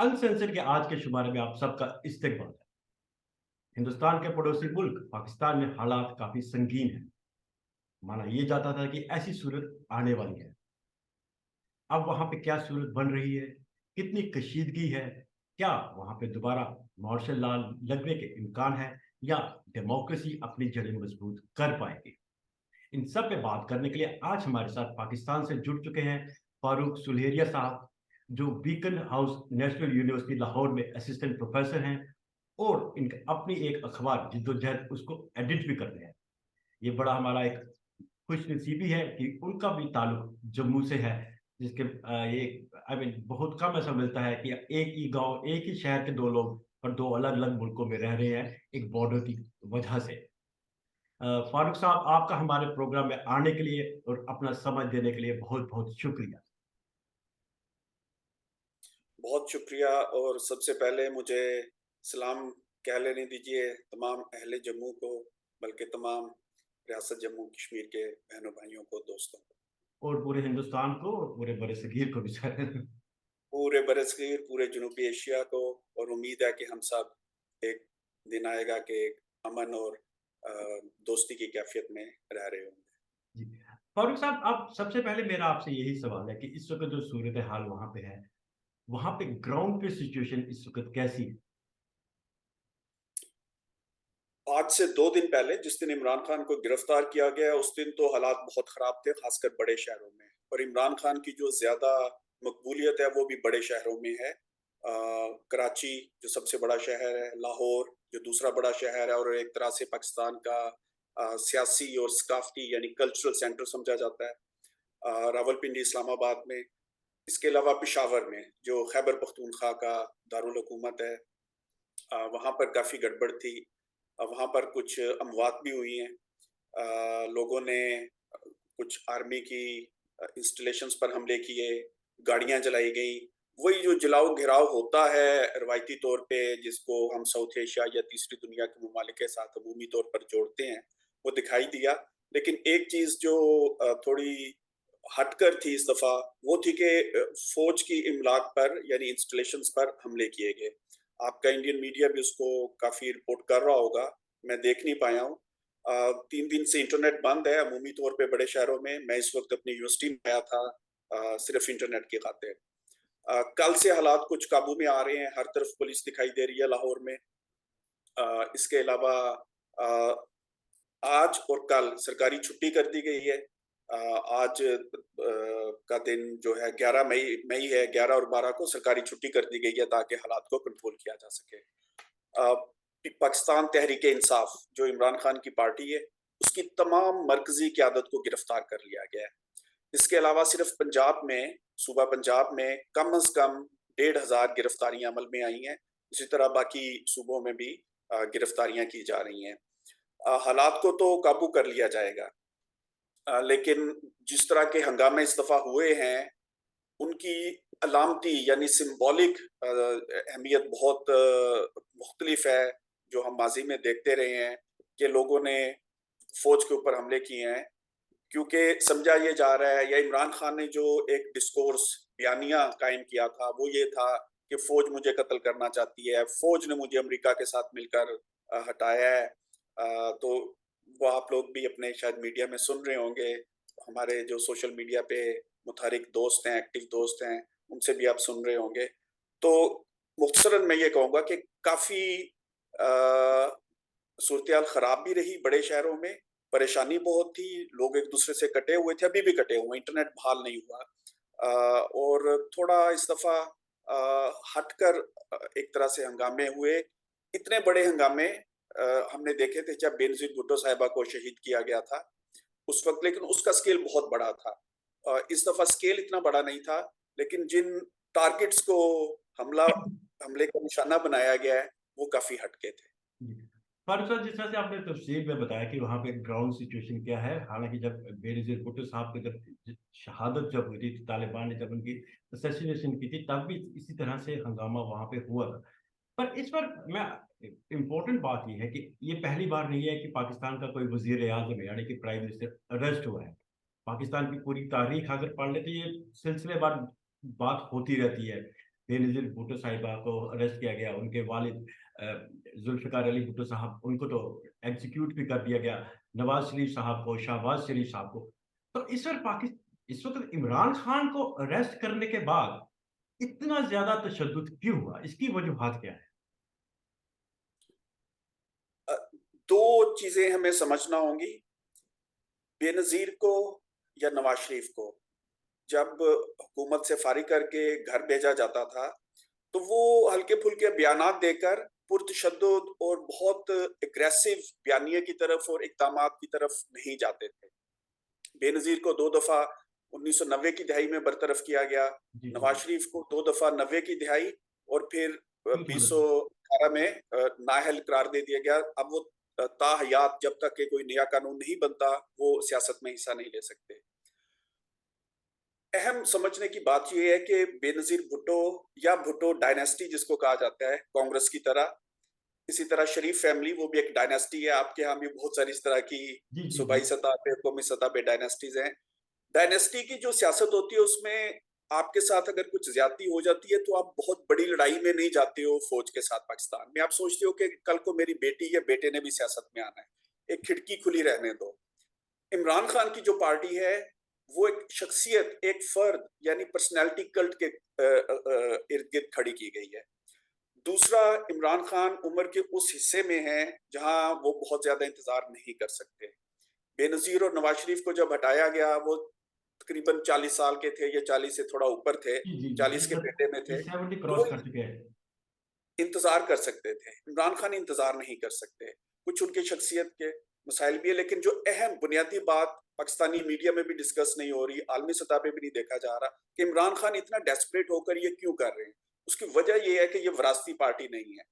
Uncensored के आज के शुमारे में आप सबका इस्तकबाल है। हिंदुस्तान के पड़ोसी मुल्क पाकिस्तान में हालात काफी संगीन है। माना ये जाता था कि ऐसी सूरत आने वाली है। अब वहां पे क्या सूरत बन रही है, कितनी कशीदगी है, क्या वहां पे दोबारा मार्शल लॉ लगने के इम्कान है, या डेमोक्रेसी अपनी जड़ें मजबूत कर पाएगी। इन सब पे बात करने के लिए आज हमारे साथ पाकिस्तान से जुड़ चुके हैं फारूक सुलहेरिया साहब, जो beacon house national university Lahore में असिस्टेंट प्रोफेसर हैं और इनका अपनी एक अखबार जिद्दोजहद उसको एडिट भी करते हैं। ये बड़ा हमारा एक खुशनसीबी है कि उनका भी ताल्लुक जम्मू से है, जिसके ये बहुत कम ऐसा मिलता है कि एक ही गांव एक ही शहर के दो लोग और दो अलग अलग मुल्कों में रह रहे हैं एक बॉर्डर की वजह से। फारूक साहब, आपका हमारे प्रोग्राम में आने के लिए और अपना समय देने के लिए बहुत बहुत शुक्रिया। बहुत शुक्रिया। और सबसे पहले मुझे सलाम कह लेने दीजिए तमाम अहले जम्मू को, बल्कि तमाम रियासत जम्मू कश्मीर के बहनों भाइयों को, दोस्तों को, और पूरे हिंदुस्तान को और पूरे बड़े सगीर को भी शायद। पूरे बरसगीर, पूरे जनूबी एशिया को। और उम्मीद है कि हम सब एक दिन आएगा कि एक अमन और दोस्ती की कैफियत में रह रहे होंगे। जी, फारूक साहब, आप सबसे पहले मेरा आपसे यही सवाल है कि इस वक्त जो सूरत हाल वहां पे है, वहां पे ग्राउंड पे सिचुएशन इस वक्त कैसी है? आज से 2 दिन पहले जिस दिन इमरान खान को गिरफ्तार किया गया, उस दिन तो हालात बहुत खराब थे, खासकर बड़े शहरों में। और इमरान खान की जो ज्यादा मकबूलियत है वो भी बड़े शहरों में है। कराची जो सबसे बड़ा शहर है, लाहौर जो दूसरा बड़ा शहर है, और एक तरह से पाकिस्तान का सियासी और सकाफती यानी कल्चरल सेंटर समझा जाता है। रावलपिंडी इस्लामाबाद में। इसके अलावा पिशावर में जो खैबर पख्तूनख्वा का दारुल हुकूमत है, वहाँ पर काफ़ी गड़बड़ थी। वहाँ पर कुछ अमवात भी हुई हैं। लोगों ने कुछ आर्मी की इंस्टॉलेशंस पर हमले किए, गाड़ियाँ जलाई गई। वही जो जलाओ घिराव होता है रवायती तौर पे, जिसको हम साउथ एशिया या तीसरी दुनिया के ममालिक के साथ अमूमी तौर पर जोड़ते हैं, वो दिखाई दिया। लेकिन एक चीज़ जो थोड़ी हटकर थी इस दफ़ा, वो थी कि फौज की इमलाक पर यानी इंस्टॉलेशंस पर हमले किए गए। आपका इंडियन मीडिया भी उसको काफ़ी रिपोर्ट कर रहा होगा, मैं देख नहीं पाया हूँ। 3 दिन से इंटरनेट बंद है अमूमी तौर पे बड़े शहरों में। मैं इस वक्त अपनी यूनिवर्सिटी में आया था सिर्फ इंटरनेट की खातिर। कल से हालात कुछ काबू में आ रहे हैं, हर तरफ पुलिस दिखाई दे रही है लाहौर में। इसके अलावा आज और कल सरकारी छुट्टी कर दी गई है। आज का दिन जो है 11 मई मई है, 11 और 12 को सरकारी छुट्टी कर दी गई है ताकि हालात को कंट्रोल किया जा सके। पाकिस्तान तहरीक इंसाफ जो इमरान खान की पार्टी है, उसकी तमाम मरकजी क़यादत को गिरफ्तार कर लिया गया है। इसके अलावा सिर्फ पंजाब में, सूबा पंजाब में कम अज कम 1,500 गिरफ्तारियां अमल में आई हैं। इसी तरह बाकी सूबों में भी गिरफ्तारियां की जा रही हैं। हालात को तो काबू कर लिया जाएगा, लेकिन जिस तरह के हंगामे इस दफा हुए हैं, उनकी अलामती यानी सिंबॉलिक अहमियत बहुत मुख्तलिफ है। जो हम माजी में देखते रहे हैं कि लोगों ने फौज के ऊपर हमले किए हैं, क्योंकि समझा ये जा रहा है, या इमरान खान ने जो एक डिस्कोर्स बयानिया कायम किया था वो ये था कि फौज मुझे कत्ल करना चाहती है, फौज ने मुझे अमेरिका के साथ मिलकर हटाया है। तो वो आप लोग भी अपने शायद मीडिया में सुन रहे होंगे, हमारे जो सोशल मीडिया पे मुतारिक दोस्त हैं, एक्टिव दोस्त हैं, उनसे भी आप सुन रहे होंगे। तो मुख्तसरन मैं ये कहूँगा कि काफ़ी सूरत खराब भी रही बड़े शहरों में, परेशानी बहुत थी, लोग एक दूसरे से कटे हुए थे, अभी भी कटे हुए, इंटरनेट बहाल नहीं हुआ। और थोड़ा इस दफा हटकर एक तरह से हंगामे हुए। इतने बड़े हंगामे हमने देखे थे जब बेनजीर भुट्टो साहिबा को शहीद किया गया था उस वक्त, लेकिन उसका स्केल बहुत बड़ा था। इस दफा स्केल इतना बड़ा नहीं था, लेकिन जिन टारगेट्स को हमला हमले का निशाना बनाया गया है वो काफी हटके थे। जी। फारूक साहब, जिस तरह से आपने तफसील में बताया कि वहाँ पे ग्राउंड सिचुएशन क्या है, हालांकि जब बेनजीर भुट्टो साहब की जब शहादत जब हुई थी, तालिबान ने जब उनकी असैसिनेशन की थी, तब भी इसी तरह से हंगामा वहाँ पे हुआ था। पर इस पर मैं इम्पोर्टेंट बात यह है कि ये पहली बार नहीं है कि पाकिस्तान का कोई वजीर आजम यानी कि प्राइम मिनिस्टर अरेस्ट हुआ है। पाकिस्तान की पूरी तारीख अगर पढ़ ले तो ये सिलसिलेवार बात होती रहती है। बेनज़ीर भुट्टो साहिबा को अरेस्ट किया गया, उनके वालिद जुल्फ़िकार अली भुट्टो साहब, उनको तो एग्ज़ीक्यूट भी कर दिया गया, नवाज़ शरीफ साहब को, शहबाज़ शरीफ साहब को। तो इस वक़्त इमरान खान को अरेस्ट करने के बाद इतना ज़्यादा तशद्दुद क्यों हुआ? इसकी वजूहात क्या है? अ, 2 चीज़ें हमें समझना होंगी। बेनज़ीर को या नवाज़ शरीफ को जब हुकूमत से फारिग करके घर भेजा जाता था, तो वो हल्के-फुल्के बयानात देकर पुरतशद्दुद और बहुत एग्रेसिव बयानिए की तरफ और इक़दामात की तरफ नहीं जाते थे। बेनज़ीर को 2 दफ़ा 1990 की दहाई में बरतरफ किया गया, जी, जी, नवाज़ जी। शरीफ को 2 दफ़ा 90 की दहाई और फिर 2000 2018 में नाअहल करार दे दिया गया। अब वो ताहयात जब तक कि कोई नया कानून नहीं बनता, वो सियासत में हिस्सा नहीं ले सकते। अहम समझने की बात ये है कि बेनज़ीर भुट्टो या भुट्टो डायनेस्टी जिसको कहा जाता है, कांग्रेस की तरह, इसी तरह शरीफ फैमिली वो भी एक डायनेस्टी है। आपके यहाँ भी बहुत सारी इस तरह की जी, जी, जी। सूबाई सतह पे, कौमी सतह पे डायनेस्टीज़ हैं। डायनेस्टी की जो सियासत होती है उसमें आपके साथ अगर कुछ ज्यादती हो जाती है तो आप बहुत बड़ी लड़ाई में नहीं जाते हो फौज के साथ पाकिस्तान में। आप सोचते हो कि कल को मेरी बेटी या बेटे ने भी सियासत में आना है, एक खिड़की खुली रहने दो। इमरान खान की जो पार्टी है वो एक शख्सियत, एक फर्द यानी पर्सनैलिटी कल्ट के इर्द गिर्द खड़ी की गई है। दूसरा, इमरान खान उम्र के उस हिस्से में है जहां वो बहुत ज्यादा इंतजार नहीं कर सकते। बेनजीर और नवाज शरीफ को जब हटाया गया वो तकरीबन 40 साल के थे या 40 से थोड़ा ऊपर थे, जी, जी, जी। 40 के पेटे में ये थे, 70 तो क्रॉस वो कर चुके हैं। इंतजार कर सकते थे। इमरान खान इंतजार नहीं कर सकते। कुछ उनकी शख्सियत के मसाइल भी है, लेकिन जो अहम बुनियादी बात पाकिस्तानी मीडिया में भी डिस्कस नहीं हो रही, आलमी सतह पे भी नहीं देखा जा रहा कि इमरान खान इतना डेस्परेट होकर ये क्यों कर रहे हैं। उसकी वजह ये है कि ये विरासती पार्टी नहीं है,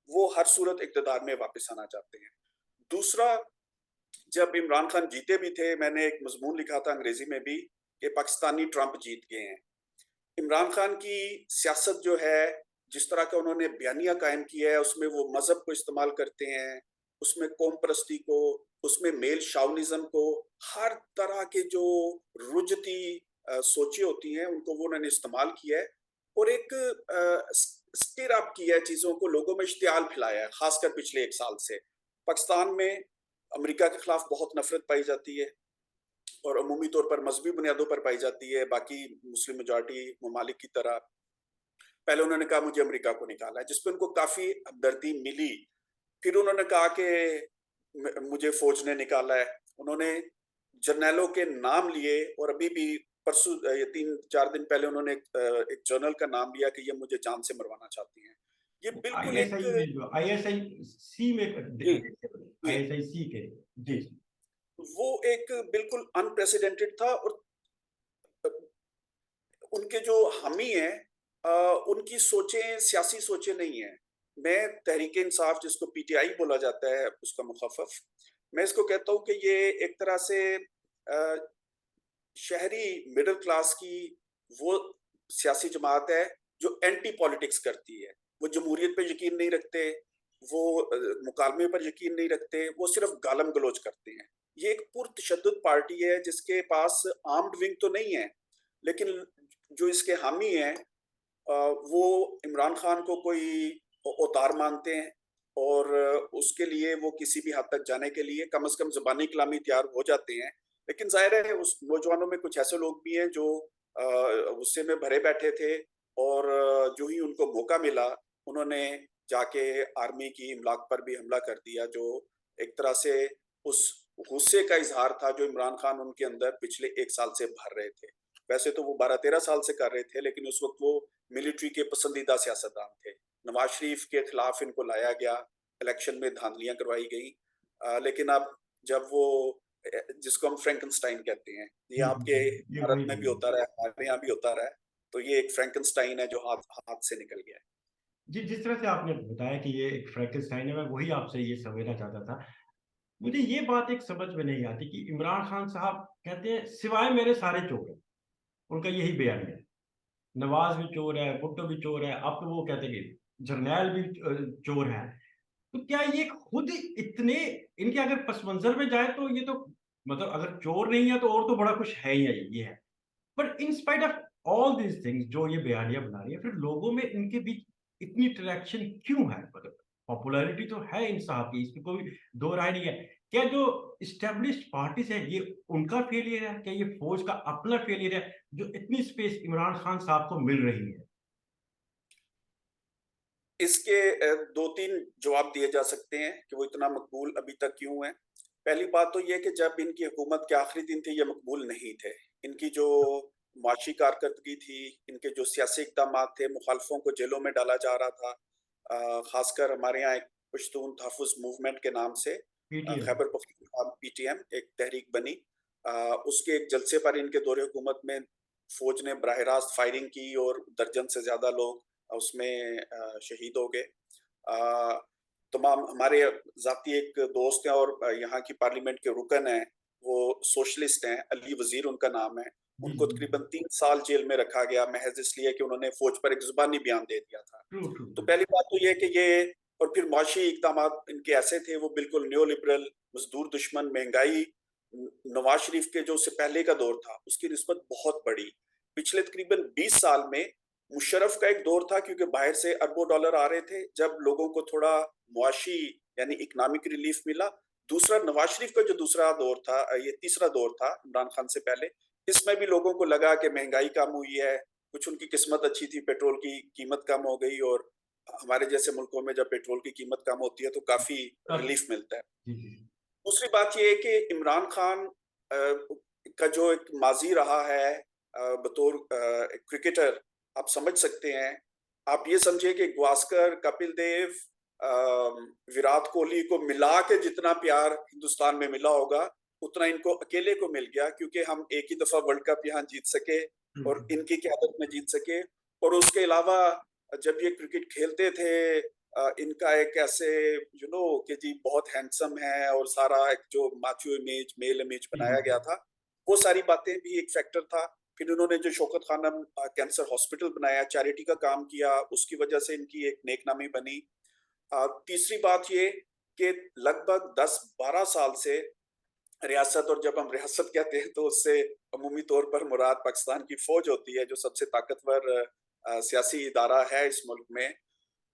वो हर सूरत इक़्तिदार में वापस आना चाहते हैं। दूसरा, जब इमरान खान जीते भी थे, मैंने एक मजमून लिखा था अंग्रेजी में भी कि पाकिस्तानी ट्रंप जीत गए हैं। इमरान खान की सियासत जो है, जिस तरह का उन्होंने बयानिया कायम किया है, उसमें वो मजहब को इस्तेमाल करते हैं, उसमें कौम परस्ती को, उसमें मेल शावनिज्म को, हर तरह के जो रुजती सोचें होती हैं उनको वो उन्होंने इस्तेमाल किया है और एक स्टिर अप किया है चीजों को, लोगों में इश्तियाल फैलाया है, खासकर पिछले 1 साल से। पाकिस्तान में अमेरिका के खिलाफ बहुत नफरत पाई जाती है और अमूमी तौर पर मजहबी बुनियादों पर पाई जाती है, बाकी मुस्लिम मेजॉरिटी ममालिक की तरह। पहले उन्होंने कहा मुझे अमेरिका को निकाला है, जिसपे उनको काफी हमदर्दी मिली। फिर उन्होंने कहा कि मुझे फौज ने निकाला है। उन्होंने जर्नैलों के नाम लिए और अभी भी परसों ये 3-4 दिन पहले उन्होंने एक जर्नल का नाम लिया कि ये मुझे जान से मरवाना चाहती हैं। ये बिल्कुल एक आईएसआई में जो आईएसआई सी में जी, जी, आईएसआई सी के। जी। जी, जी। वो एक बिल्कुल अनप्रेसिडेंटेड था और उनके जो हामी हैं उनकी सोचें सियासी सोचें नहीं हैं। मैं तहरीक इंसाफ जिसको पीटीआई बोला जाता है उसका मुखफ़्फ़, मैं इसको कहता हूँ कि ये एक तरह से शहरी मिडिल क्लास की वो सियासी जमात है जो एंटी पॉलिटिक्स करती है। वो जमहूरियत पे यकीन नहीं रखते, वो मुकालमे पर यकीन नहीं रखते, वो सिर्फ गालम गलोच करते हैं। ये एक पुरतशद्दुद पार्टी है जिसके पास आर्म्ड विंग तो नहीं है, लेकिन जो इसके हामी हैं वो इमरान खान को कोई औतार मानते हैं और उसके लिए वो किसी भी हद तक जाने के लिए कम से कम ज़बानी कलामी तैयार हो जाते हैं। लेकिन ज़ाहिर है उस नौजवानों में कुछ ऐसे लोग भी हैं जो गुस्से में भरे बैठे थे और जो ही उनको मौका मिला, उन्होंने जाके आर्मी की इमलाक पर भी हमला कर दिया, जो एक तरह से उस गुस्से का इज़हार था जो इमरान खान उनके अंदर पिछले 1 साल से भर रहे थे। वैसे तो वो 12-13 साल से कर रहे थे, लेकिन उस वक़्त वो मिलिट्री के पसंदीदा सियासतदान थे। नवाज़ शरीफ के खिलाफ इनको लाया गया, इलेक्शन में धांधलियाँ करवाई गई। लेकिन अब जब वो जिसको हम फ्रैंकेनस्टाइन कहते हैं, ये जी, जी, आपके जी। ये भारत वही में भी बोल रहा होता हूँ। रहा है, हमारे यहाँ भी होता रहा है। तो ये एक फ्रैंकेनस्टाइन है जो हाथ हाथ से निकल गया है। जी, जिस तरह से आपने बताया कि ये एक फ्रैंकेनस्टाइन है, मैं वही आपसे ये समझना चाहता था। मुझे ये बात एक समझ में नहीं आती कि इमरान खान साहब कहते हैं सिवाय मेरे सारे चोर हैं, उनका यही बयान है। नवाज़ भी चोर है, भुट्टो भी चोर है, अब तो वो कहते हैं कि जरनैल भी चोर हैं। तो क्या ये खुद इतने इनके अगर पस मंज़र में जाए तो ये तो मतलब अगर चोर नहीं है तो और तो बड़ा कुछ है ही है ये है। But in spite of all these things जो ये बयानियां बना रही है, फिर लोगों में इनके बीच इतनी इंटरेक्शन क्यों है? मतलब पॉपुलैरिटी तो है इन साहब की, इसमें कोई दो राय नहीं है। क्या जो इस्टेब्लिश्ड पार्टीज है ये उनका फेलियर है? क्या ये फौज का अपना फेलियर है जो इतनी स्पेस इमरान खान साहब को मिल रही है? इसके दो तीन जवाब दिए जा सकते हैं कि वो इतना मकबूल अभी तक क्यों है। पहली बात तो ये कि जब इनकी हुकूमत के आखिरी दिन थे, ये मकबूल नहीं थे। इनकी जो माशी कारकर्दगी थी, इनके जो सियासी इकदाम थे, मुखालफों को जेलों में डाला जा रहा था। खासकर हमारे यहाँ एक पश्तून तहफ़्फ़ुज़ मूवमेंट के नाम से पीटीएम। खैबर पख्तूनख्वा पीटीएम एक तहरीक बनी। उसके एक जलसे पर इनके दौरे हुकूमत में फौज ने बराह रास्त फायरिंग की और दर्जन से ज्यादा लोग उसमें शहीद हो गए। तमाम हमारे जाती एक दोस्त हैं और यहाँ की पार्लियामेंट के रुकन हैं, वो सोशलिस्ट हैं, अली वजीर उनका नाम है। जी उनको जी। तकरीबन 3 साल जेल में रखा गया महज इसलिए कि उन्होंने फौज पर एक जुबानी बयान दे दिया था। ट्रू ट्रू तो ट्रू। पहली बात तो ये कि ये और फिर मुआशी इकदाम इनके ऐसे थे, वो बिल्कुल न्यो लिबरल, मजदूर दुश्मन, महंगाई, नवाज शरीफ के जो उससे पहले का दौर था उसकी निस्बत बहुत बड़ी। पिछले तकरीबन 20 साल में मुशर्रफ का एक दौर था क्योंकि बाहर से अरबों डॉलर आ रहे थे, जब लोगों को थोड़ा मुआशी यानी इकोनॉमिक रिलीफ मिला। दूसरा नवाज शरीफ का जो दूसरा दौर था, ये तीसरा दौर था इमरान खान से पहले, इसमें भी लोगों को लगा कि महंगाई कम हुई है, कुछ उनकी किस्मत अच्छी थी, पेट्रोल की कीमत कम हो गई और हमारे जैसे मुल्कों में जब पेट्रोल की कीमत कम होती है तो काफी तब रिलीफ मिलता है। जी जी। दूसरी बात ये है कि इमरान खान का जो एक माजी रहा है बतौर एक क्रिकेटर, आप समझ सकते हैं। आप ये समझिए कि गावस्कर, कपिल देव, विराट कोहली को मिला के जितना प्यार हिंदुस्तान में मिला होगा उतना इनको अकेले को मिल गया, क्योंकि हम एक ही दफा वर्ल्ड कप यहाँ जीत सके ट्रू और ट्रू। इनकी क़यादत में जीत सके। और उसके अलावा जब ये क्रिकेट खेलते थे, इनका एक ऐसे कि जी बहुत हैंडसम है और सारा एक जो माचो इमेज, मेल इमेज जी जी बनाया गया जी। था, वो सारी बातें भी एक फैक्टर था। फिर उन्होंने जो शौकत खानम कैंसर हॉस्पिटल बनाया, चैरिटी का काम किया, उसकी वजह से इनकी एक नेक नामी बनी। तीसरी बात ये कि लगभग 10-12 साल से रियासत, और जब हम रियासत कहते हैं तो उससे अमूमी तौर पर मुराद पाकिस्तान की फौज होती है जो सबसे ताकतवर सियासी इदारा है इस मुल्क में।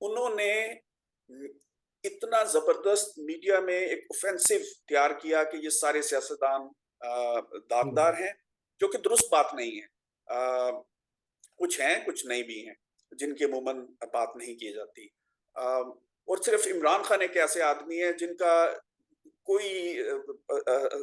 उन्होंने इतना जबरदस्त मीडिया में एक ऑफेंसिव तैयार किया कि ये सारे सियासतदान ट्रू। दागदार हैं, जो कि दुरुस्त बात नहीं है। कुछ हैं, कुछ नहीं भी हैं, जिनकी अमूमन बात नहीं की जाती। और सिर्फ इमरान खान एक ऐसे आदमी है जिनका कोई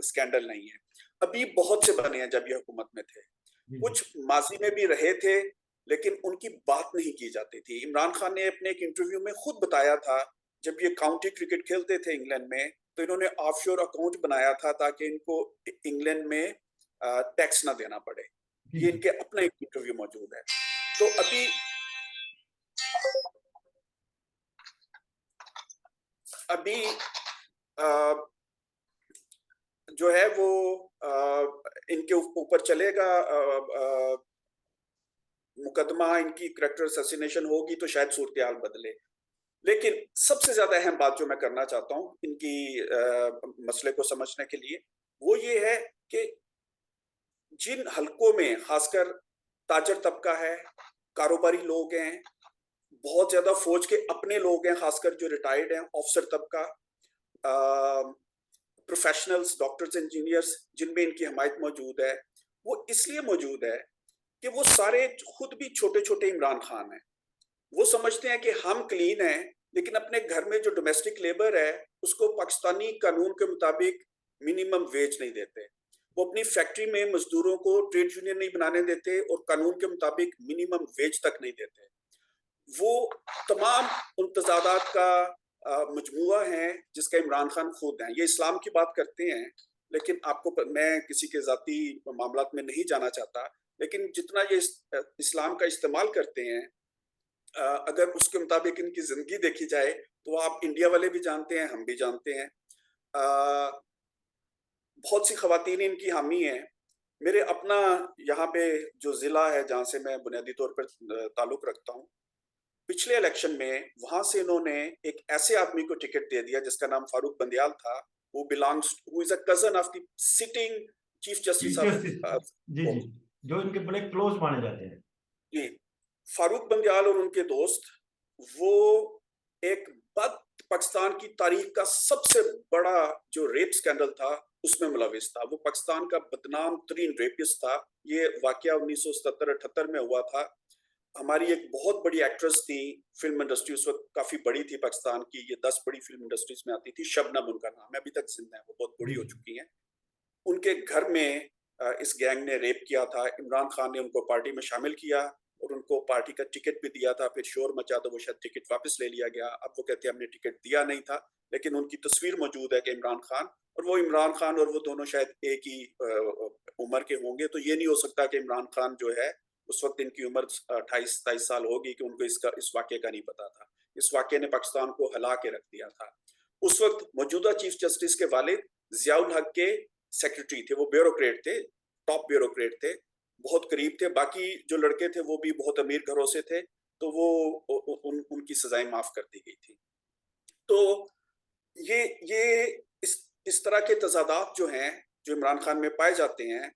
स्कैंडल नहीं है। अभी बहुत से बने हैं जब ये हुकूमत में थे, जी जी। कुछ माजी में भी रहे थे, लेकिन उनकी बात नहीं की जाती थी। इमरान खान ने अपने एक इंटरव्यू में खुद बताया था, जब ये काउंटी क्रिकेट खेलते थे इंग्लैंड में, तो इन्होंने ऑफशोर अकाउंट बनाया था ताकि इनको इंग्लैंड में टैक्स ना देना पड़े। जी ये जी। इनके अपना एक इंटरव्यू मौजूद है। तो अभी अ, जो है वो इनके ऊपर चलेगा मुकदमा, इनकी करैक्टर असैसिनेशन होगी तो शायद सूरत हाल बदले। लेकिन सबसे ज्यादा अहम बात जो मैं करना चाहता हूँ इनकी मसले को समझने के लिए, वो ये है कि जिन हलकों में खासकर ताजर तबका है, कारोबारी लोग हैं, बहुत ज्यादा फौज के अपने लोग हैं, खासकर जो रिटायर्ड हैं, ऑफिसर तबका, प्रोफेशनल्स, डॉक्टर्स, इंजीनियर्स, जिनमें इनकी हमायत मौजूद है, वो इसलिए मौजूद है कि वो सारे खुद भी छोटे छोटे इमरान खान हैं। वो समझते हैं कि हम क्लीन हैं, लेकिन अपने घर में जो डोमेस्टिक लेबर है उसको पाकिस्तानी कानून के मुताबिक मिनिमम वेज नहीं देते। वो अपनी फैक्ट्री में मजदूरों को ट्रेड यूनियन नहीं बनाने देते और कानून के मुताबिक मिनिमम वेज तक नहीं देते। वो तमाम मुतजादात का मजमुआ है जिसका इमरान खान खुद है। ये इस्लाम की बात करते हैं, लेकिन मैं किसी के जाती मामलात में नहीं जाना चाहता, लेकिन जितना ये इस्लाम का इस्तेमाल करते हैं, अगर उसके मुताबिक इनकी जिंदगी देखी जाए तो आप इंडिया वाले भी जानते हैं, हम भी जानते हैं। बहुत सी खवातीन इनकी हामी हैं। मेरे अपना यहाँ पे जो जिला है जहाँ से मैं बुनियादी तौर पर ताल्लुक रखता हूँ, पिछले इलेक्शन में वहां से इन्होंने एक ऐसे आदमी को टिकट दे दिया जिसका नाम फारूक बंदियाल था। वो belongs who is a cousin of the sitting chief chief justice justice. Of जी जी। जो इनके बड़े क्लोज माने जाते हैं। जी, फारूक बंदियाल और उनके दोस्त, वो एक बद पाकिस्तान की तारीख का सबसे बड़ा जो रेप स्कैंडल था, उसमें मुलविस था। वो पाकिस्तान का बदनाम तरीन रेपिस्ट था। ये वाकया 1977-78 में हुआ था। हमारी एक बहुत बड़ी एक्ट्रेस थी, फिल्म इंडस्ट्री उस वक्त काफी बड़ी थी पाकिस्तान की, ये 10 बड़ी फिल्म इंडस्ट्रीज में आती थी, शबनम उनका नाम है, अभी तक जिंदा है, वो बहुत बूढ़ी जी हो जी। चुकी हैं। उनके घर में इस गैंग ने रेप किया था। इमरान खान ने उनको पार्टी में शामिल किया और उनको पार्टी का टिकट भी दिया था। फिर शोर मचा तो वो शायद टिकट वापस ले लिया गया। अब वो कहते हैं हमने टिकट दिया नहीं था, लेकिन उनकी तस्वीर मौजूद है कि इमरान खान और वो दोनों शायद एक ही उम्र के होंगे। तो ये नहीं हो सकता कि इमरान खान जो है, उस वक्त इनकी उम्र 28-27 साल होगी कि उनको इस वाक्य का नहीं पता था। इस वाक्य ने पाकिस्तान को हिला के रख दिया था। उस वक्त मौजूदा चीफ जस्टिस के वालिद जियाउल हक के सेक्रेटरी थे, वो ब्यूरोक्रेट थे, टॉप ब्यूरोक्रेट थे, बहुत करीब थे। बाकी जो लड़के थे वो भी बहुत अमीर घरों से थे, तो वो उनकी सजाएं माफ कर दी गई थी। तो ये इस तरह के तजादात जो हैं, जो इमरान खान में पाए जाते हैं,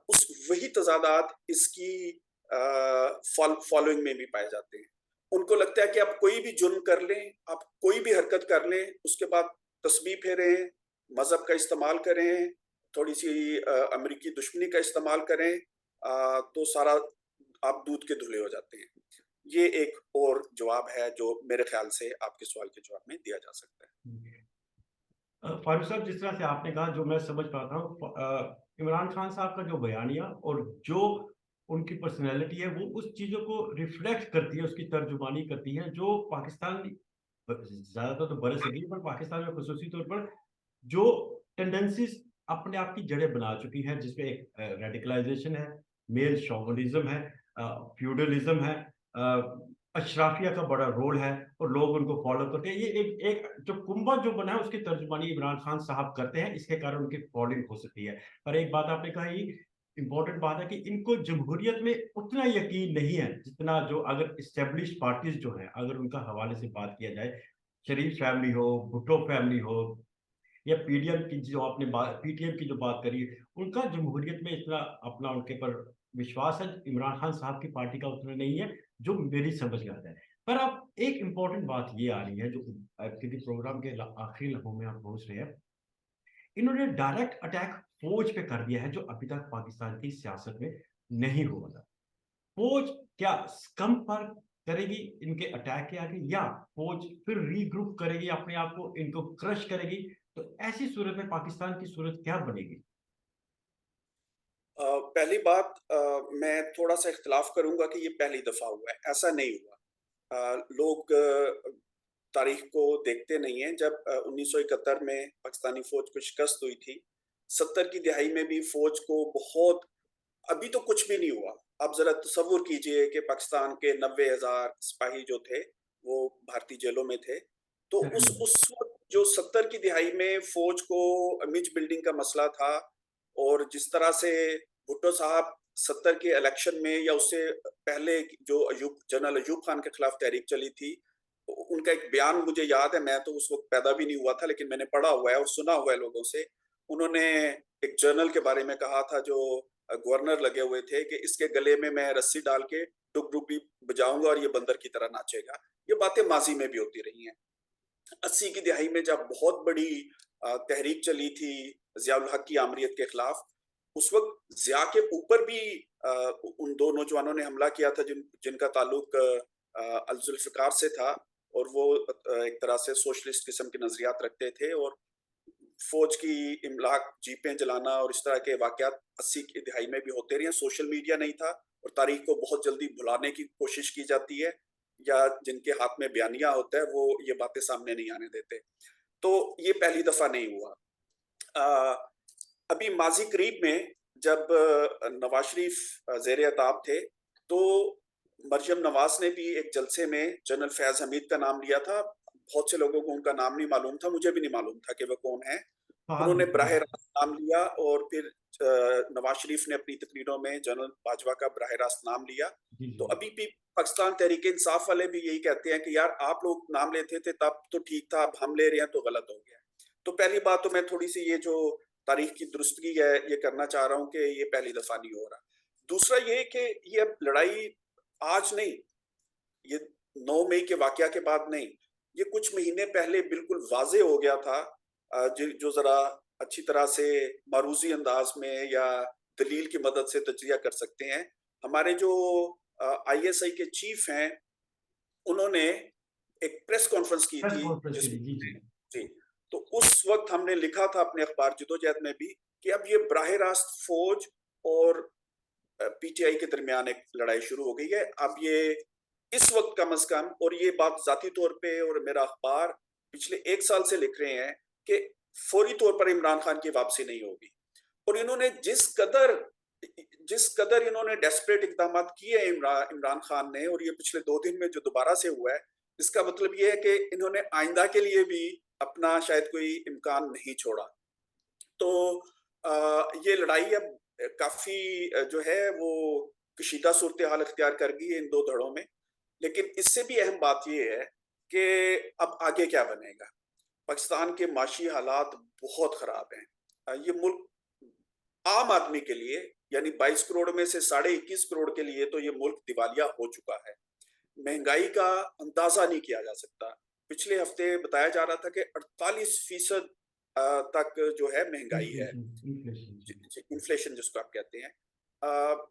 उस वही तजादात इसकी फॉलोइंग में भी पाए जाते हैं। उनको लगता है कि आप कोई भी जुर्म कर लें, आप कोई भी हरकत कर लें, उसके बाद तस्बीह फेरें, मजहब का इस्तेमाल करें, थोड़ी सी अमेरिकी दुश्मनी का इस्तेमाल करें, तो सारा आप दूध के धुले हो जाते हैं। ये एक और जवाब है जो मेरे ख्याल से आपके सवाल के जवाब में दिया जा सकता है। फारूक साहब, जिस तरह से आपने कहा, जो मैं समझ पाता हूँ, इमरान खान साहब का जो बयानिया और जो उनकी पर्सनैलिटी है, वो उस चीज़ों को रिफ्लेक्ट करती है, उसकी तर्जुमानी करती है, जो पाकिस्तान, ज़्यादातर तो बरसगीर पर, पाकिस्तान में खसूसी तौर पर जो टेंडेंसीज अपने आप की जड़ें बना चुकी हैं, जिसमें एक रेडिकलाइजेशन है, मेल शोविनिज्म है, फ्यूडलिज्म है, अशराफिया का बड़ा रोल है, और लोग उनको फॉलो करते हैं। ये एक एक जो कुंबा जो बना है, उसकी तर्जुमानी इमरान खान साहब करते हैं, इसके कारण उनकी फॉलोइंग हो सकती है। पर एक बात आपने कही, इंपॉर्टेंट बात है कि इनको जमहूरियत में उतना यकीन नहीं है जितना जो, अगर इस्टेब्लिश पार्टीज जो है, अगर उनका हवाले से बात किया जाए, शरीफ फैमिली हो, भुट्टो फैमिली हो, या पीडीएम की जो आपने बात, पीटीएम की जो बात करी, उनका जमहूरियत में इतना अपना उनके पर विश्वास है, इमरान खान साहब की पार्टी का उतना नहीं है, जो मेरी समझ में आता है। पर अब एक इम्पोर्टेंट बात ये आ रही है, जो क्योंकि प्रोग्राम के आखिरी लम्हों में आप पहुंच रहे हैं, इन्होंने डायरेक्ट अटैक फौज पे कर दिया है, जो अभी तक पाकिस्तान की सियासत में नहीं हुआ था। फौज क्या स्कम पर करेगी इनके अटैक के आगे, या फौज फिर रीग्रुप करेगी अपने आप को, इनको क्रश करेगी? तो ऐसी सूरत में पाकिस्तान की सूरत क्या बनेगी? पहली बात, मैं थोड़ा सा इख्तिलाफ करूंगा कि ये पहली दफा हुआ है, ऐसा नहीं हुआ। लोग तारीख को देखते नहीं है। जब 1971 में पाकिस्तानी फौज को शिकस्त हुई थी, 70 की दिहाई में भी फौज को बहुत, अभी तो कुछ भी नहीं हुआ। आप जरा तसव्वुर कीजिए कि पाकिस्तान के 90,000 सिपाही जो थे, वो भारतीय जेलों में थे। तो उस वक्त जो 70 की दिहाई में फौज को इमेज बिल्डिंग का मसला था, और जिस तरह से भुट्टो साहब 70 के इलेक्शन में या उससे पहले जो जनरल अयूब खान के खिलाफ तहरीक चली थी, उनका एक बयान मुझे याद है, मैं तो उस वक्त पैदा भी नहीं हुआ था, लेकिन मैंने पढ़ा हुआ है और सुना हुआ है लोगों से। उन्होंने एक जर्नल के बारे में कहा था जो गवर्नर लगे हुए थे, कि इसके गले में मैं रस्सी डाल के डुग डुग भी बजाऊंगा और ये बंदर की तरह नाचेगा। ये बातें माजी में भी होती रही हैं। 80 की दिहाई में जब बहुत बड़ी तहरीक चली थी जियाउल हक की आमरीत के खिलाफ, उस वक्त जिया के ऊपर भी उन दो नौजवानों ने हमला किया था, जिनका ताल्लुक अल जुल्फिकार से था, और वो एक तरह से सोशलिस्ट किस्म के नजरियात रखते थे, और फौज की इमलाक, जीपें जलाना और इस तरह के वाकयात 80 की दिहाई में भी होते रहे। सोशल मीडिया नहीं था, और तारीख को बहुत जल्दी भुलाने की कोशिश की जाती है, या जिनके हाथ में बयानिया होता है वो ये बातें सामने नहीं आने देते। तो ये पहली दफा नहीं हुआ। अभी माजी करीब में जब नवाज शरीफ जेर अताब थे, तो मरियम नवाज ने भी एक जलसे में जनरल फैज हमीद का नाम लिया था। बहुत से लोगों को उनका नाम नहीं मालूम था, मुझे भी नहीं मालूम था कि वह कौन है। फहद उन्होंने हुसैन। बराह रास्त नाम लिया, और फिर नवाज शरीफ ने अपनी तकरीरों में जनरल बाजवा का बराह रास्त नाम लिया। जी तो जी। अभी भी पाकिस्तान तहरीक इंसाफ वाले भी यही कहते हैं कि यार आप लोग नाम लेते थे तब तो ठीक था, अब हम ले रहे हैं तो गलत हो गया। तो पहली बात तो मैं थोड़ी सी ये जो तारीख की दुरुस्तगी है ये करना चाह रहा हूँ कि ये पहली दफा नहीं हो रहा। दूसरा ये कि ये अब लड़ाई आज नहीं, ये 9 मई के वाकया के बाद नहीं, ये कुछ महीने पहले बिल्कुल वाज़ेह हो गया था। जो ज़रा अच्छी तरह से मारूज़ी अंदाज़ में या दलील की मदद से तज्ज़िया कर सकते हैं। हमारे जो आईएसआई के चीफ हैं, उन्होंने एक प्रेस कॉन्फ्रेंस की प्रेस थी कॉन्फ्रेंस के जिस लिए, जी जी। जी, तो उस वक़्त हमने लिखा था अपने अखबार जदोजहद में भी कि अब ये बराह रास्त फ़ौज और पीटीआई के दरमियान एक लड़ाई शुरू हो गई है। अब ये इस वक़्त कम से कम, और ये बात ज़ाती तौर पे और मेरा अखबार पिछले 1 साल से लिख रहे हैं कि फ़ौरी तौर पर इमरान खान की वापसी नहीं होगी। और इन्होंने जिस कदर इन्होंने डेस्परेट इक़दामात किए हैं इमरान खान ने, और ये पिछले 2 दिन में जो दोबारा से हुआ है, इसका मतलब ये है कि इन्होंने आइंदा के लिए भी अपना शायद कोई इम्कान नहीं छोड़ा। तो ये लड़ाई अब काफ़ी जो है वो कशीदा सूरत-ए-हाल इख्तियार कर गई है इन 2 धड़ों में। लेकिन इससे भी अहम बात ये है कि अब आगे क्या बनेगा? पाकिस्तान के माशी हालात बहुत ख़राब हैं। ये मुल्क आम आदमी के लिए, यानी 22 करोड़ में से साढ़े 21 करोड़ के लिए तो ये मुल्क दिवालिया हो चुका है। महंगाई का अंदाज़ा नहीं किया जा सकता। पिछले हफ्ते बताया जा रहा था कि 48% तक जो है महंगाई है। इन्फ्लेशन, इन्फ्लेशन, जी। इन्फ्लेशन जिसको आप कहते हैं। अ,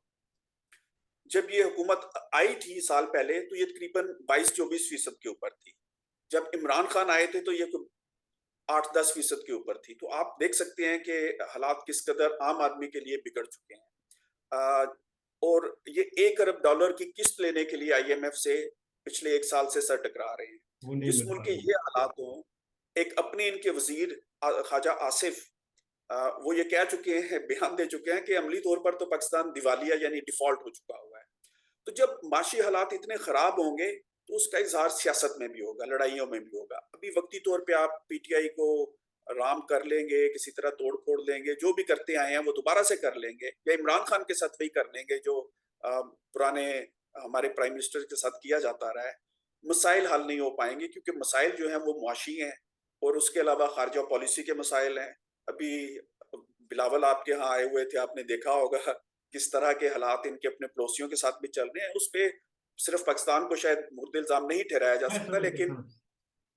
जब ये हुकूमत आई थी साल पहले, तो ये तकरीबन 22-24% के ऊपर थी। जब इमरान खान आए थे तो ये 8-10% के ऊपर थी। तो आप देख सकते हैं कि हालात किस कदर आम आदमी के लिए बिगड़ चुके हैं। अ, और ये 1 अरब डॉलर की किस्त लेने के लिए आईएमएफ से पिछले 1 साल से सर टकरा रहे हैं। वो नहीं जिस मिल मुल्क पा के रही। ये हालात हों, एक अपने इनके वज़ीर ख्वाजा आसिफ, वो ये कह चुके हैं, बयान दे चुके हैं कि अमली तौर पर तो पाकिस्तान दिवालिया यानी डिफ़ॉल्ट हो चुका हुआ है। तो जब माशी हालात इतने खराब होंगे, तो उसका इज़हार सियासत में भी होगा, लड़ाइयों में भी होगा। अभी वक़्ती तौर पे आप पीटीआई को राम कर लेंगे, किसी तरह तोड़-फोड़ लेंगे, जो भी करते आए हैं वो दोबारा से कर लेंगे, या इमरान खान के साथ वही कर लेंगे जो पुराने हमारे प्राइम मिनिस्टर के साथ किया जाता रहा है। मसाइल हल नहीं हो पाएँगे, क्योंकि मसाइल जो हैं वो मुआशी हैं, और उसके अलावा ख़ारिजा पॉलिसी के मसाइल हैं। अभी बिलावल आपके यहाँ आए हुए थे, आपने देखा होगा किस तरह के हालात इनके अपने पड़ोसियों के साथ भी चल रहे हैं। उसपे सिर्फ पाकिस्तान को शायद मुर्द इल्ज़ाम नहीं ठहराया जा मैं सकता, समझ गया, लेकिन समझ।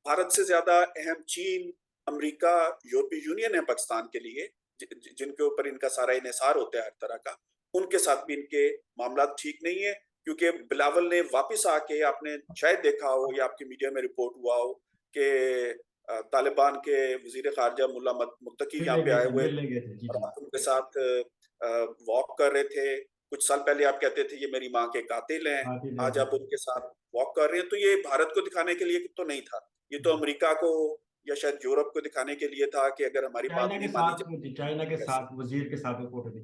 भारत से ज़्यादा अहम चीन, अमेरिका, यूरोपीय यूनियन है पाकिस्तान के लिए, जिनके ऊपर इनका सारा इन्हिसार होता है हर तरह का। उनके साथ भी इनके मामलात ठीक नहीं है, क्योंकि बिलावल ने वापस आके, आपने शायद देखा हो या आपकी मीडिया में रिपोर्ट हुआ हो कि तालिबान के वज़ीर ख़ारिजा मुल्ला मुत्तकी यहाँ मिलने पे गए आए थे, हुए मिलने गए थे, जी और जी। आप उनके साथ वॉक कर रहे थे। कुछ साल पहले आप कहते थे ये मेरी माँ के कातिल हैं, कातिल है, आज जी आप जी। उनके साथ वॉक कर रहे हैं। तो ये भारत को दिखाने के लिए तो नहीं था, ये तो अमेरिका को या शायद यूरोप को दिखाने के लिए था कि अगर हमारी बात चाइना के नहीं मानी साथ वो थी, जाए चाइना के कैसे। साथ वज़ीर के साथ वो फ़ोटो थी।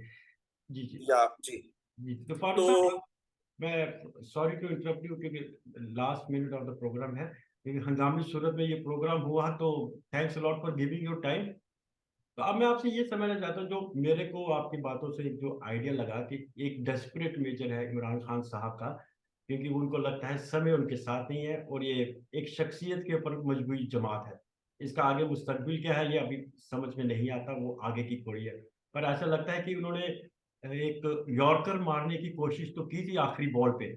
जी, जी। या जी। जी, तो फारूक तो साहब, मैं सॉरी टू इंटरप्ट यू, क्योंकि last minute of the programme है, क्योंकि हंगामी सूरत में ये प्रोग्राम हुआ, तो thanks a lot for giving your time. तो अब मैं आपसे ये समझना चाहता हूँ, जो मेरे को आपकी बातों से जो आइडिया लगा कि एक डेस्परेट मेजर है इमरान खान साहब का, क्योंकि उनको लगता है समय उनके साथ नहीं है, और ये एक शख्सियत के ऊपर मजबूरी जमात है। इसका आगे मुस्तकबिल क्या है ये अभी समझ में नहीं आता, वो आगे की थोड़ी है। पर ऐसा लगता है कि उन्होंने एक यॉर्कर मारने की कोशिश तो की थी आखिरी बॉल पे,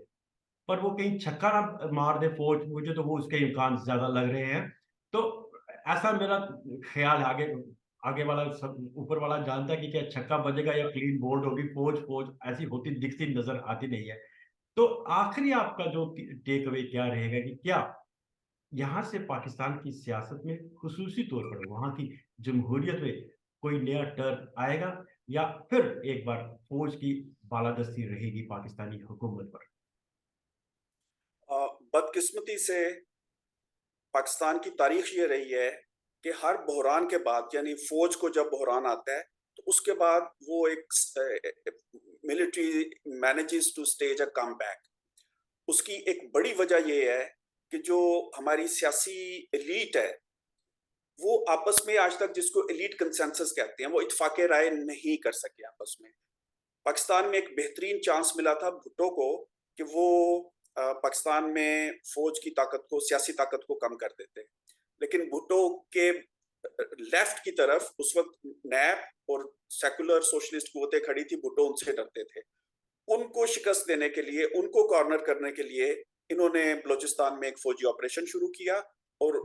पर वो कहीं छक्का ना मार दे फौज, मुझे तो वो उसके इम्कान ज्यादा लग रहे हैं। तो ऐसा मेरा ख्याल है। आगे आगे वाला सब ऊपर वाला जानता है कि क्या छक्का बजेगा या क्लीन बोल्ड होगी, फौज फौज ऐसी होती दिखती नजर आती नहीं है। तो आखिरी आपका जो टेक अवे क्या रहेगा, कि क्या यहाँ से पाकिस्तान की सियासत में, खुसूसी तौर पर वहाँ की जमहूरियत में, कोई नया टर्न आएगा, या फिर एक बार फौज की बालादस्ती रहेगी पाकिस्तानी हुकूमत पर? बदकिस्मती से पाकिस्तान की तारीख ये रही है कि हर बहरान के बाद, यानी फौज को जब बहरान आता है, तो उसके बाद वो एक military manages to stage a comeback. उसकी एक बड़ी वजह ये है कि जो हमारी सियासी एलीट है, वो आपस में आज तक, जिसको एलीट कंसेंसस कहते हैं, वो इत्तेफाक राय नहीं कर सके आपस में। पाकिस्तान में एक बेहतरीन चांस मिला था भुट्टो को कि वो पाकिस्तान में फौज की ताकत को, सियासी ताकत को कम कर देते। लेकिन भुट्टो के लेफ्ट की तरफ उस वक्त नैप और सेकुलर सोशलिस्ट कुव्वतें खड़ी थी, भुट्टो उनसे डरते थे। उनको शिकस्त देने के लिए, उनको कॉर्नर करने के लिए इन्होंने बलूचिस्तान में एक फौजी ऑपरेशन शुरू किया और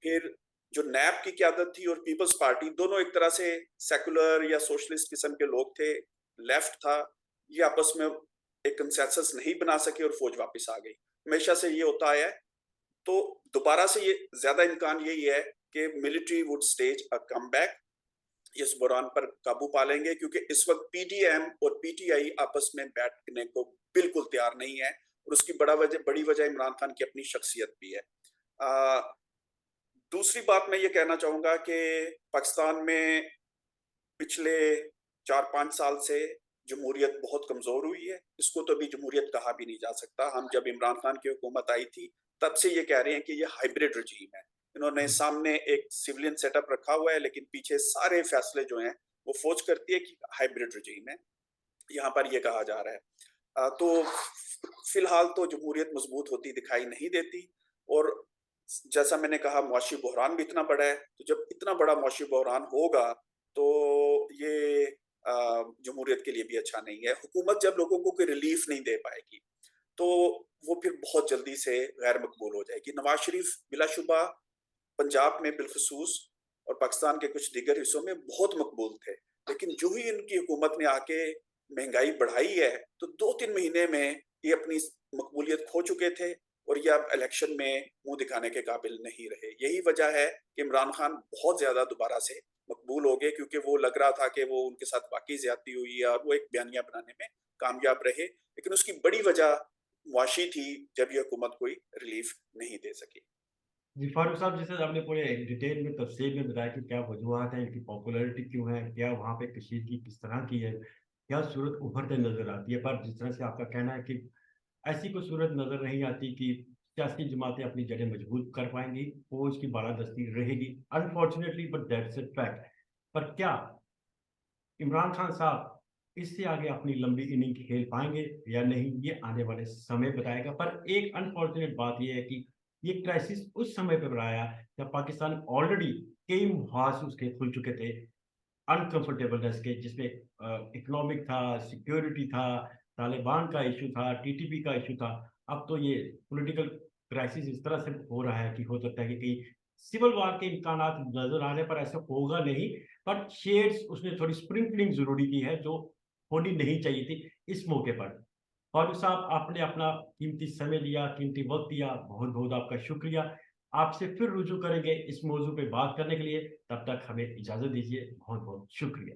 फिर जो नैब की क़यादत थी और पीपल्स पार्टी दोनों एक तरह से सेक्युलर या सोशलिस्ट किस्म के लोग थे, लेफ्ट था, ये आपस में एक कंसेंसस नहीं बना सके और फौज वापस आ गई। हमेशा से ये होता आया है, तो दोबारा से ये ज़्यादा इम्कान यही है कि military would stage a comeback, इस बुरहान पर काबू पा लेंगे क्योंकि इस वक़्त पीडीएम और पीटीआई आपस में बैठने को बिल्कुल तैयार नहीं है और उसकी बड़ी वजह इमरान खान की अपनी शख्सियत भी है। दूसरी बात मैं ये कहना चाहूँगा कि पाकिस्तान में पिछले 4-5 साल से जमहूरियत बहुत कमज़ोर हुई है। इसको तो अभी जमहूरियत कहा भी नहीं जा सकता। हम जब इमरान खान की हुकूमत आई थी, तब से ये कह रहे हैं कि ये हाइब्रिड रजीम है। इन्होंने सामने एक सिविलियन सेटअप रखा हुआ है, लेकिन पीछे सारे फैसले जो हैं, वो फ़ौज करती है कि हाइब्रिड रजीम है। यहाँ पर ये कहा जा रहा है। तो फ़िलहाल तो जमहूरियत मज़बूत होती दिखाई नहीं देती और जैसा मैंने कहा मुआशी बहरान भी इतना बड़ा है, तो जब इतना बड़ा मुआशी बहरान होगा, तो ये जमहूरियत के लिए भी अच्छा नहीं है। हुकूमत जब लोगों को कोई रिलीफ़ नहीं दे पाएगी, तो वो फिर बहुत जल्दी से गैर मकबूल हो जाएगी। नवाज़ शरीफ बिलाशुबा पंजाब में बिलख़ुसूस और पाकिस्तान के कुछ दीगर हिस्सों में बहुत मकबूल थे। लेकिन जो ही इनकी हुकूमत ने आके महँगाई बढ़ाई है, तो 2-3 महीने में ये अपनी मकबूलियत खो चुके थे और ये अब इलेक्शन में मुँह दिखाने के काबिल नहीं रहे। यही वजह है कि इमरान खान बहुत ज़्यादा दोबारा से मकबूल हो गए क्योंकि वो लग रहा था कि वो उनके साथ वाक़ई ज़्यादती हुई है और वो एक बयानिया बनाने में कामयाब रहे। लेकिन उसकी बड़ी वजह मुआशी थी, जब ये हुकूमत कोई रिलीफ़ नहीं दे सकी। जी, फारूक साहब जैसे आपने पूरे डिटेल में तफ़सील में बताया कि क्या वजूहात हैं, इनकी पॉपुलैरिटी क्यों है, क्या वहाँ पे कशीदगी किस तरह की है, क्या सूरत उभरते नज़र आती है। पर जिस तरह से आपका कहना है कि ऐसी कोई सूरत नज़र नहीं आती कि सियासी जमातें अपनी जड़ें मजबूत कर पाएँगी, फ़ौज की बालादस्ती रहेगी, unfortunately but that's a fact. पर क्या इमरान खान साहब इससे आगे अपनी लंबी इनिंग खेल पाएँगे या नहीं, ये आने वाले समय बताएगा। पर एक अनफॉर्चुनेट बात ये है कि ये क्राइसिस उस समय पे आया जब पाकिस्तान ऑलरेडी कई मुहाज़ उसके खुल चुके थे, अनकंफर्टेबलनेस के जिसमें इकोनॉमिक था, सिक्योरिटी था, तालिबान का इश्यू था, टीटीपी का इश्यू था। अब तो ये पॉलिटिकल क्राइसिस इस तरह से हो रहा है कि हो सकता है कि कहीं सिविल वॉर के इम्कानात नज़र आ रहे हैं, पर ऐसा होगा नहीं। बट शेड्स उसने थोड़ी स्प्रिंकलिंग ज़रूरी की है, जो होनी नहीं चाहिए थी इस मौके पर। फारूक साहब आपने अपना कीमती समय लिया, कीमती वक़्त दिया, बहुत-बहुत आपका शुक्रिया। आपसे फिर रुजू करेंगे इस मौज़ू पे बात करने के लिए, तब तक हमें इजाज़त दीजिए। बहुत-बहुत शुक्रिया।